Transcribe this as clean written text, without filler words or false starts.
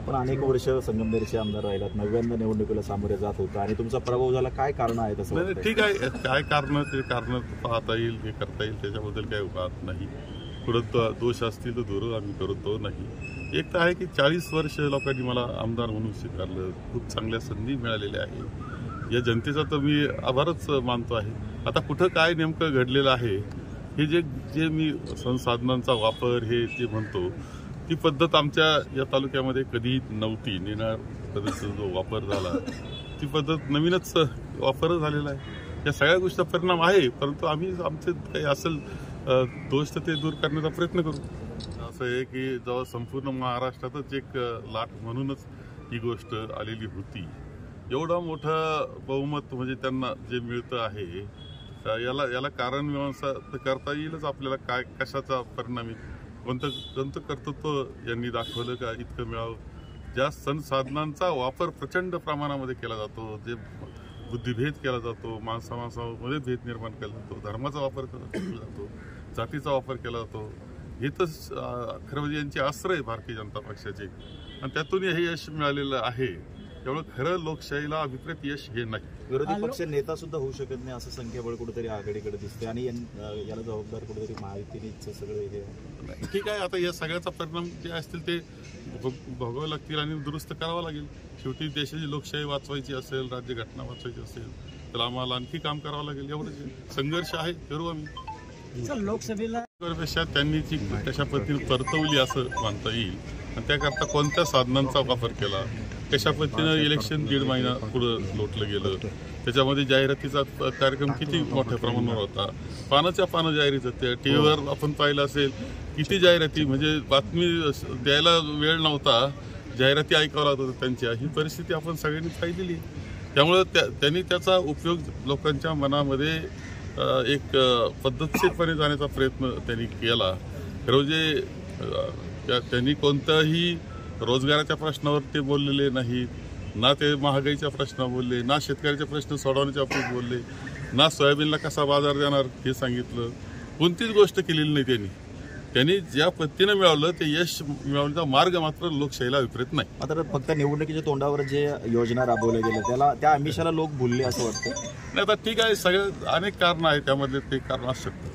आपण अनेक वर्ष संगमनेरचे आमदार राहिलात, 9व्या निवडणुकीला सामोरे जात होता आणि तुमचा पराभव झाला. काय कारण आहे तसं? नाही, ठीक आहे, काय कारण ते कारण पाहता येईल, हे करता येईल, त्याच्याबद्दल काही वाद नाही. पुढे दोष असतील तर दूर आम्ही करतो नाही. एक तर आहे की 40 वर्ष लोकांनी मला आमदार म्हणून स्वीकारलं, खूप चांगल्या संधी मिळालेल्या आहे. या जनतेचा तर मी आभारच मानतो आहे. आता कुठं काय नेमकं घडलेलं आहे, हे जे मी संसाधनांचा वापर हे जे म्हणतो, ती पद्धत आमच्या या तालुक्यामध्ये कधी नव्हती. निनाळ पद्धतीचा जो वापर झाला, ती पद्धत नवीनच वापर झालेला आहे. या सगळ्या गोष्टीचा परिणाम आहे, परंतु आम्ही आमचे काही असेल दोष तर ते दूर करण्याचा प्रयत्न करू. असं आहे की जेव्हा संपूर्ण महाराष्ट्रातच एक लाट म्हणूनच ही गोष्ट आलेली होती. एवढा मोठा बहुमत म्हणजे त्यांना जे मिळतं आहे, याला कारण मीमांसा तर करता येईलच आपल्याला. काय कशाचा परिणाम कोणतं कर्तृत्व यांनी दाखवलं का इतकं मिळावं. ज्या संसाधनांचा वापर प्रचंड प्रमाणामध्ये केला जातो, जे बुद्धिभेद केला जातो, माणसामध्ये भेद निर्माण केला जातो, धर्माचा वापर केला जातो, जातीचा वापर केला जातो, हे तर खरं म्हणजे यांचे आश्रय भारतीय जनता पक्षाचे, आणि त्यातून हे यश मिळालेलं आहे. त्यामुळे खरं लोकशाहीला अभिप्रेत यश हे नाही. विरोधी पक्ष नेता सुद्धा होऊ शकत नाही असं संख्याबळ कुठेतरी आघाडीकडे दिसते आणि याला जबाबदार कुठेतरी महायुतीनेच सगळे हे. ठीक आहे, आता या सगळ्याचा परिणाम जे असतील ते भोगावे लागतील आणि दुरुस्त करावा लागेल. शेवटी देशाची लोकशाही वाचवायची असेल, राज्यघटना वाचवायची असेल तर आम्हाला आणखी काम करावं लागेल. एवढंच संघर्ष आहे, करू आम्ही. लोकसभेला पेक्षा त्यांनी जी कशा पद्धतीने परतवली असं मानता येईल, आणि त्याकरता कोणत्या साधनांचा वापर केला, कशा पद्धतीनं इलेक्शन 1.5 महिना पुढं लोटलं गेलं, त्याच्यामध्ये जाहिरातीचा कार्यक्रम किती मोठ्या प्रमाणावर होता, पानाच्या पानं जाहिरात होत्या. टीव्हीवर आपण पाहिलं असेल किती जाहिराती, म्हणजे बातमी द्यायला वेळ नव्हता, जाहिराती ऐकावं लागत होत्या त्यांच्या. ही परिस्थिती आपण सगळ्यांनी पाहिलेली. त्यामुळं त्यांनी त्याचा उपयोग लोकांच्या मनामध्ये एक पद्धतशीरपणे जाण्याचा प्रयत्न त्यांनी केला. म्हणजे त्यांनी कोणताही रोजगाराच्या प्रश्नावर ते बोललेले नाहीत, ना ते महागाईच्या प्रश्न बोलले, ना शेतकऱ्याचे प्रश्न सोडवण्याच्या बाबतीत बोलले, ना सोयाबीनला कसा बाजार देणार हे सांगितलं. कोणतीच गोष्ट केलेली नाही त्यांनी ज्या पद्धतीनं मिळवलं ते यश मिळवण्याचा मार्ग मात्र लोकशाहीला विपरीत नाही. मात्र फक्त निवडणुकीच्या तोंडावर जे योजना राबवल्या गेल्या त्या आमिषाला लोक भुलले असं वाटतं. नाही, आता ठीक आहे, सगळे अनेक कारण आहेत, त्यामध्ये ते कारण असू शकतं.